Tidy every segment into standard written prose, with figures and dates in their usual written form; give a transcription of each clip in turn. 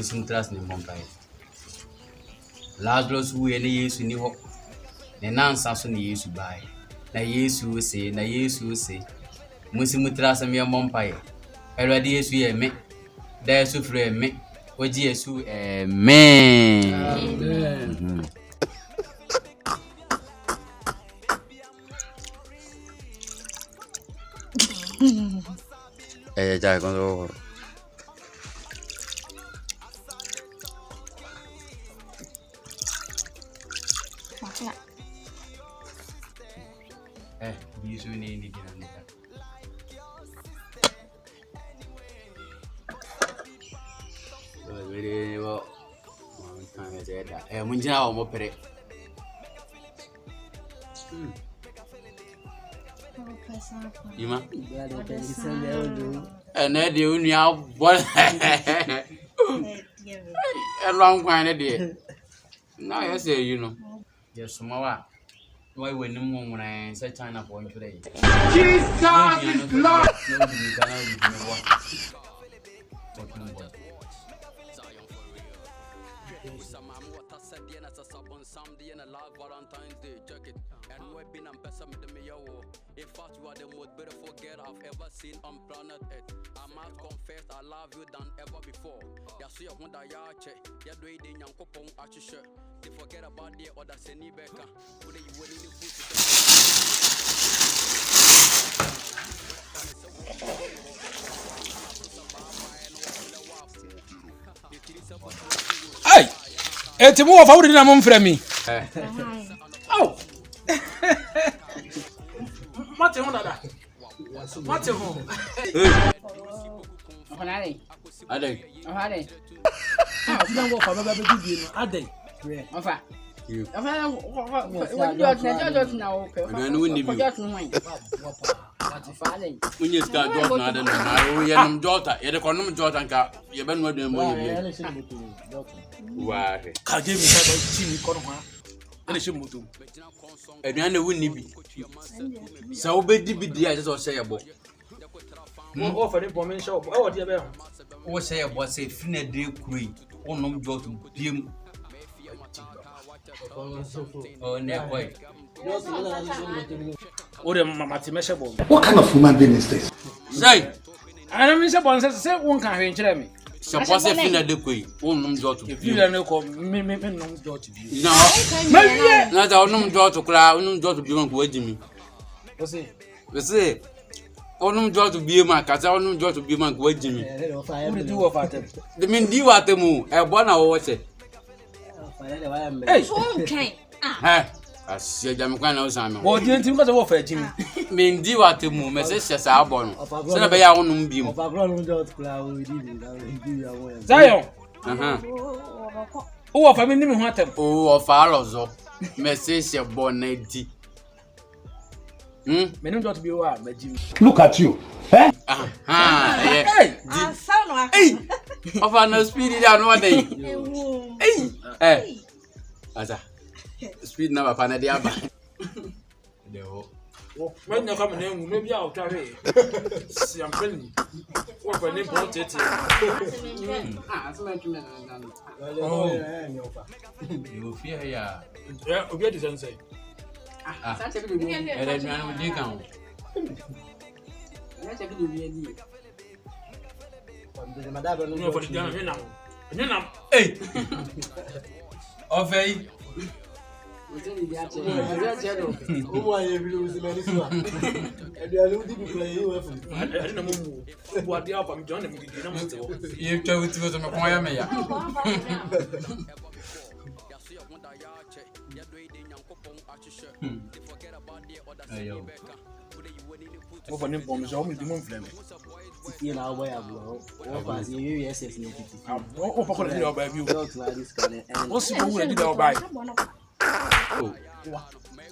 Muslim trust ni Mumbai. Lazarus who any years in New the nonsense on the years to buy. Na Yesu say, Muslim trust me a Mumbai. Already yes, we me. There's a friend me. What Yesu, amen. Jack on over. You soon need it. Very well. Munja or mopere. Yuma? And then you know what? A long kind of day. Now, I say, you know. Yes, Mama. Why when no more when I say China point today? Jesus is Lord. In fact, you are the most beautiful girl I've ever seen on planet Earth. I must confess I love you than ever before. Yasu wonder ya check. Ya do it in Yankopon Achisha. They forget about the other Seni Becca. Who they willing to put Hey! It's more of our mom from me. Oh! Mate ho dada. Mate ho. Ade. Ade. Ah, we don't go for baby no. Ade. Ofa. You. Ofa, what you now? Okay. No win the Just no wine. What falling? When you start talking, I don't know. We are daughter. You're the condom daughter. You been with them money. Why? Ka give me that chini kono ha. Ene she moto. Eduane win be. So obedi bi dia just say abo. O for the bomb shop. O dey be. O say abo say fina dey kuri. Onom jotu biem. Oh ne boy. O dey mama me shebo. What kind of human being is this? Say. I don't mean say one can hwe nkyere me. Suppose fina dey kuri. Onom jotu. If you no ko me nom jotu bi. No. Na da onom jotu kura, onom jotu biem ko agimi. O say. We say onum jotu biem akasa onum jotu biem ko agimi. We do of at. The mean di watemu e bo na wo say. Hey, okay. Asia jam kwa na usame. Wo di ntim ko fa agimi. Me ndi watemu me se hye sa abo no. Se na be ya onum biem. Zion. Oh, fa me nim ho atem. Oh, of alozo. Me se hye bo na di. Me nim jotu bi wa magimi. Look at you. Eh? Hey. Hey. Of an speed down one day. Hey. Asa. Speed na papa na dia ba. Dewo. When you come na ngu maybe out carry. Si am penny. Wo fa ne bo tete. Oh. You fear ya. Yeah, obi dey say. Era de ano de kan. No for the Ghana now. Now. Hey. Ovei. You tell it to me kwa me ya. Ayo. Wo for ne bomb so mo di mo mfle me. You know where I go. What you SS in O fa ko le o ba bi o. and O si mo we di da o ba. Oh.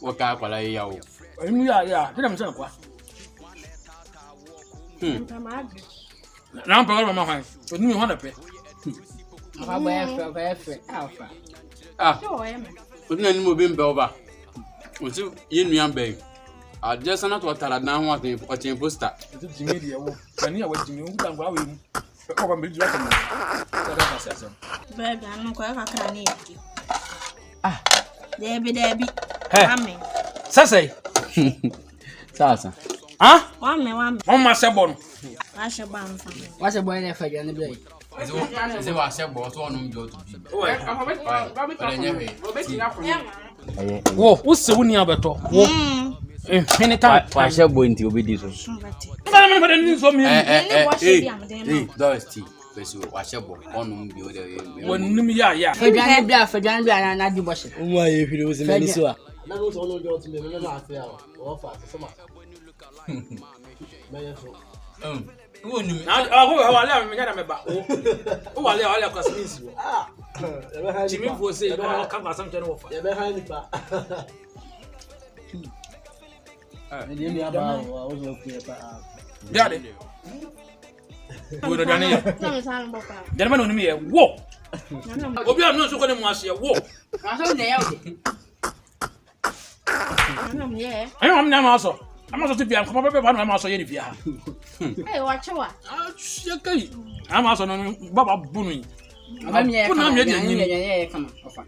Wo ka kwala ya o. Enu ya, ti na me se kwa. Na mpa ko mama han. O ni mi ho na pe. I wear alpha. Ah. O ni mo bi mbe oba. O ti ye nuan be. I just not what I now want to poster. Ti jimi de wo. Ani ya wa jimi o da ngwa we mu. Ko me dua kan. Baby, I'm not quite a cranny. Ah, there be. Amen. Sase. Sasa. Ah? One. Mama sebon. I shall ban from me. What's a boy in for the blade? Is it was a boss on him go to be? Wo, what's the winning abato? Wo. Any time. Why shall boy into obedience? Hey, Doris T. Wash a book on the other. When Numia, For Jan, and I do wash it. Why, if it was a man, so that was all go to me. Not fair. Or fast. So much. Jimmy was saying, I'll come at some general. You're behind the back. Daddy. Gentlemen, on me, whoa. Obi am no so kone mu ase wo. Aso na yawo. Ayo am na ma so. Am so tibia ko bebe ba no ma so ye ni bia. Hey, watch what? Ah, she kai. Am so no baba bunu. Aba mi Kuna me de ni. ni. Kama ofa.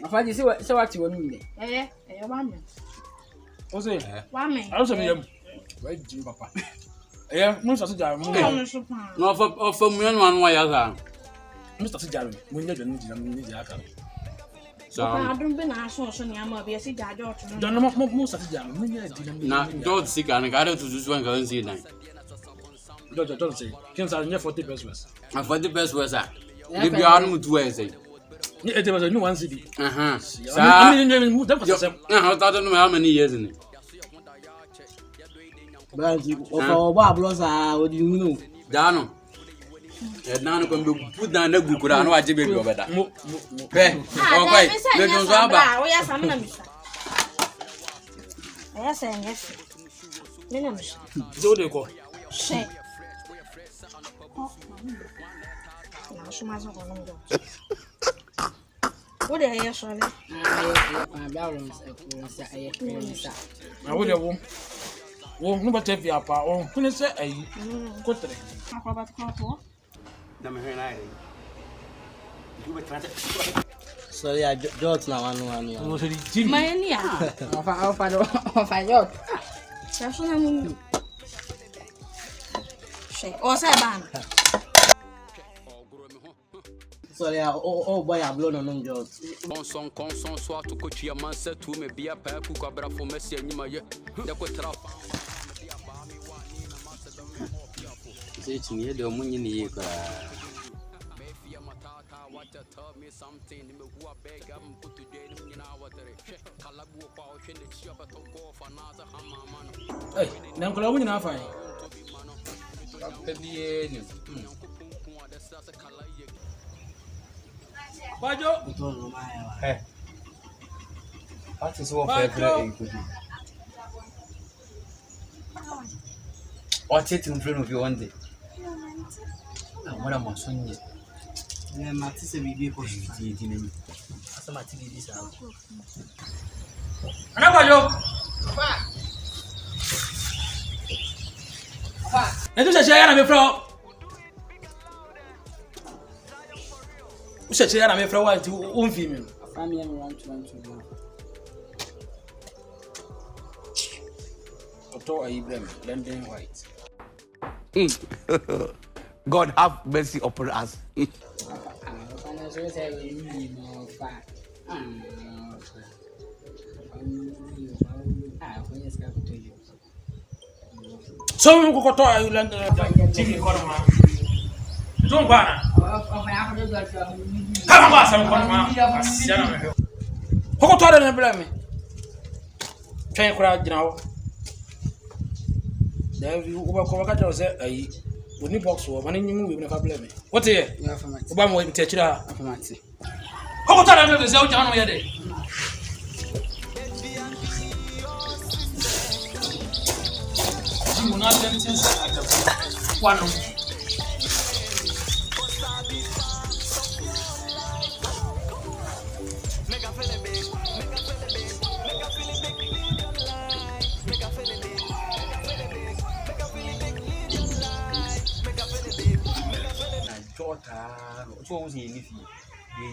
Ofa di se what you want me. One. O say. One. I so me yam. Wai jim papa. Mo so ja mo. No for me one way as Mr. Sijaro, when you're doing the aka. so I don't be na so nyama be si jajo. Don't know most of the jam. When you're doing now, don't sick and got to do one going to see that. don't say. Since I never 40 pesos. And for the best was that. If you are not to wear, say. It was a new one city. I don't know how many years in it. But you what do you know? Dano. Nano can be put down the book. I know I did it over that. Okay, let us have Oh, yes, I'm not. Yes. So they go. Shit. Now, she must go. What are you sorry? I would have won. Oh, no, but if you are power, who is a good thing. Sorry, I don't know one. Was it Jimmy? Mania. Of I got. That's what I mean. Shit. Or say ban. Sorry, oh boy, I blown on jobs. Conson, so to coach your man said to me, be a pair cook abra for Messi and you, the quatra. It's near the money in the year. Tell me something, who are beg and put to jail in our Calabu power, the shop at all for another hammer. Hey, Nanko, when I find. Bajo. Hey. What is one favorite? What's it in front of you one day? What am I saying? Matisse will be able to See it in him. some activities out. And you say, I am a pro. You say, I am a pro to own female. Family around 21. Otto Ibrahim, London White. God have mercy upon us. So we go to Ireland TV corner. Don't go. How about some corner? Who go to the blame? Train crowd now. There you go. Come say, "Aye, we need box for money. We never blame me." What here? Obama will teach you that. Who go to the result? John, we are there. You not sentence one. Ah, so was he if you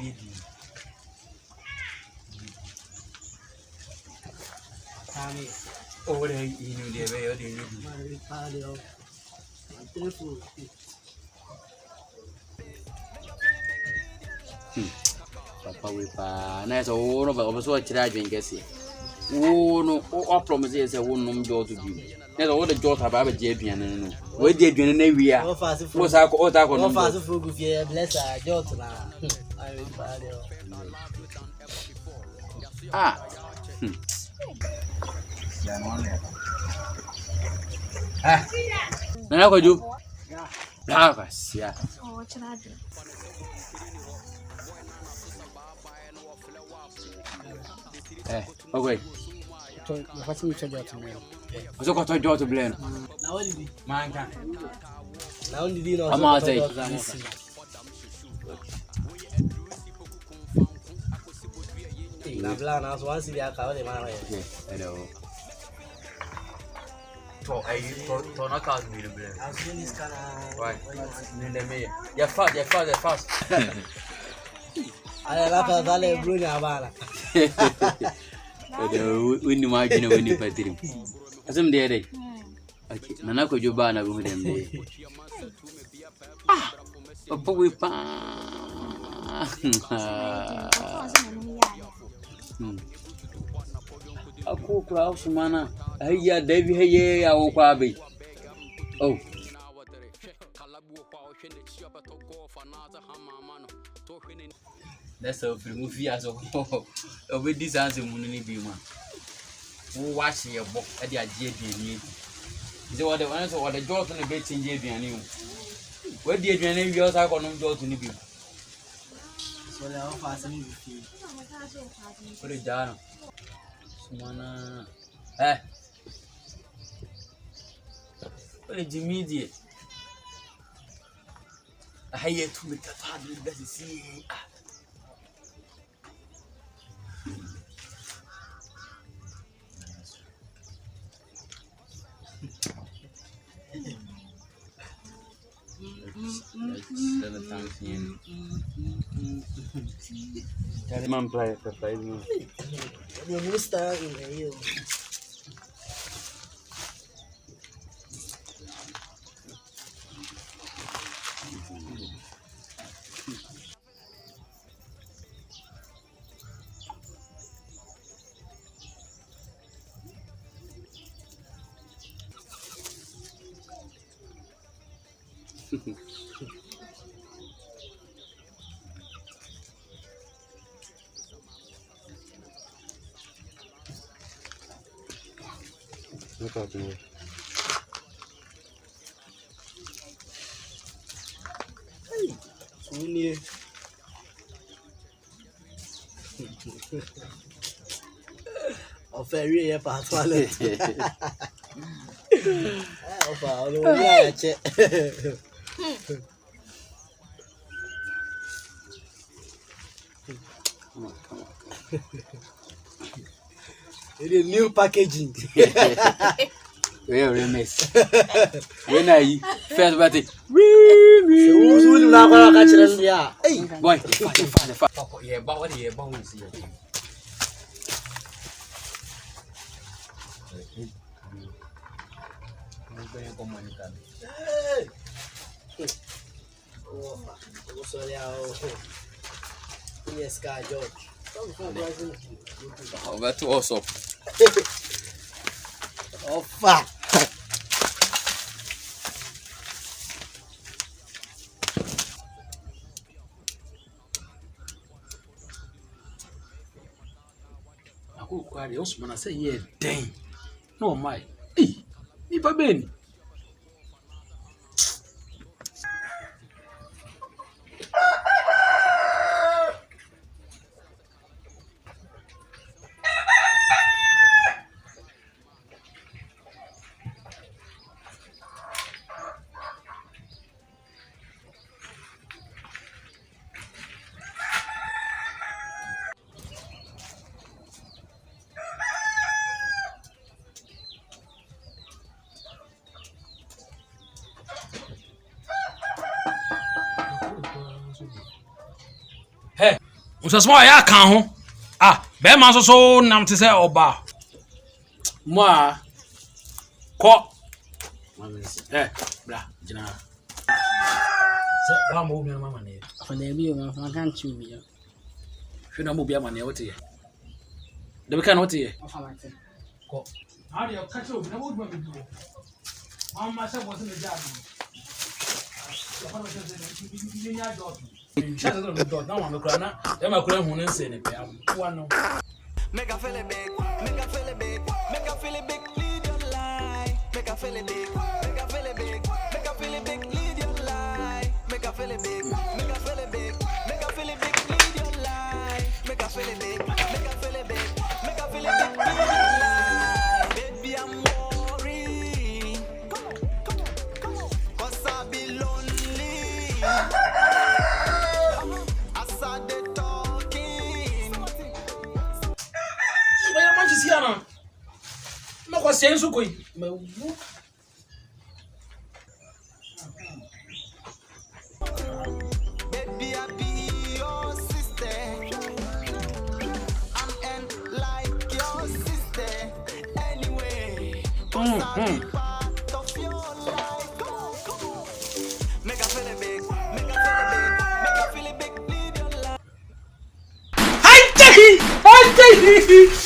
did. Oh, they knew the way they knew. Papa, we pa. Nice, oh, no, but also a tragedy, guess it. Oh, no, all promises a woman door to be. That's all the jobs have ever JP and where did you know we are? Was I called that one? Fast food, if you bless our jot now. I will buy you. Ah, Nana could do. Bravas, yeah. Okay. What's me to jot me? So got a job to blame. Now, what did he? Man, can Now, did he know? I'm out there. Nabla, now, once the account, Hello. To knock out me the blame. I've seen this kind of. Why? You're fast. I like a valley brewing Havana. When you imagine when you pay him. Some day. Okay, Nana could you ban a woman them day? Ah, but we a cool crowd, Sumana. Hey, Davy, hey, I will probably. Oh, that's a movie as a whole. With this answer, Munini Bima. Who watch your book at the JB? They were the ones who were the jaws on the bed in JB and you. Where did your name yours? I got no jaws in the bill. So they are fastening with you. Put it down. Sumana. Eh? What is immediate? I hate to make a father that is see. Man play me. Your minister in the hill. Look out the way. Winnie. Of a real part toilet. Of a check. Come on. It is new packaging. We are remiss. When I first about it. Who's will not catch us? Yeah. Hey, Boy, fast. Yeah, but what you about to see? oh, sorry. Yes, guy, George. Oh, that's awesome. Oh, fuck. Ako kwari Osman say yeah dang. No my. Hey, nipa ben. so small ya kan ho. Ah, be man so nam te say oba. Mo a ko. Bra, jina. So, ba mo mi mama ne. For the be man, I can't chew me. Hwe na mo bia ma ne wote ye. De be kan wote ye. Ko. How do you catch up? Na wo do me do. Mama say was in the job. The father says you need a job. Shut the door. Now I'm crying. Dem akura hu ne nse ne pe am. Wa no. Make a feel it big, make a feel it big, make a feel it big, lead your life. Make a feel it big, make a feel it big, make a feel it big, lead your life. Make a feel it big, make a feel it big, make a feel it big, lead your life. Make a feel it big, make a feel it big, make a feel it big, lead your life. Baby, I'm worried, cause I be lonely. I saw the talking. Oya man chisi ana. No ko sen su koi. Me wu. Baby, I be your sister. I'm end like your sister. Anyway, cause I be part of your life. Come on, come on. Make a feel it big, make a feel it big, make a feel it big, lead your life. Hi,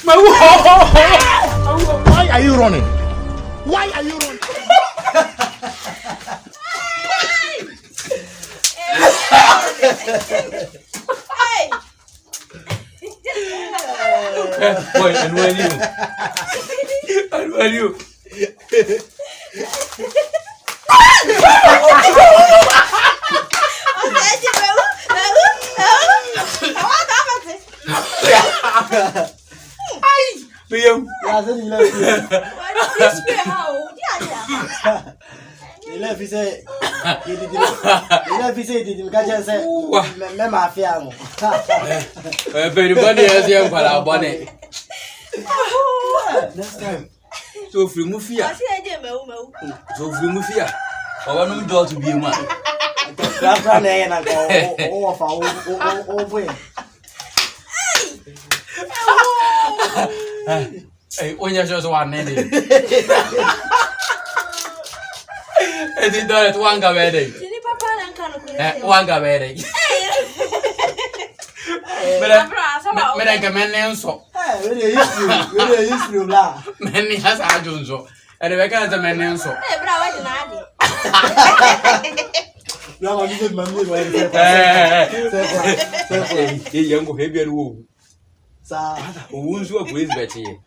my wu. Why are you running? Why are you running? Boy, and when you. William. If you say, you can't say, mafia. Everybody has young for our bonnet. Next time. So, free Mufia. So, free Mufia. I want them to be a man. That's why I go over. Hey, when you just one name. And he done it one gavede. One gavede. But I can man so. Really history, blah. Many has a Junzo. And the record the man so. No, I didn't remember what Hey, young heavy woo. Sir, Who's your police betty?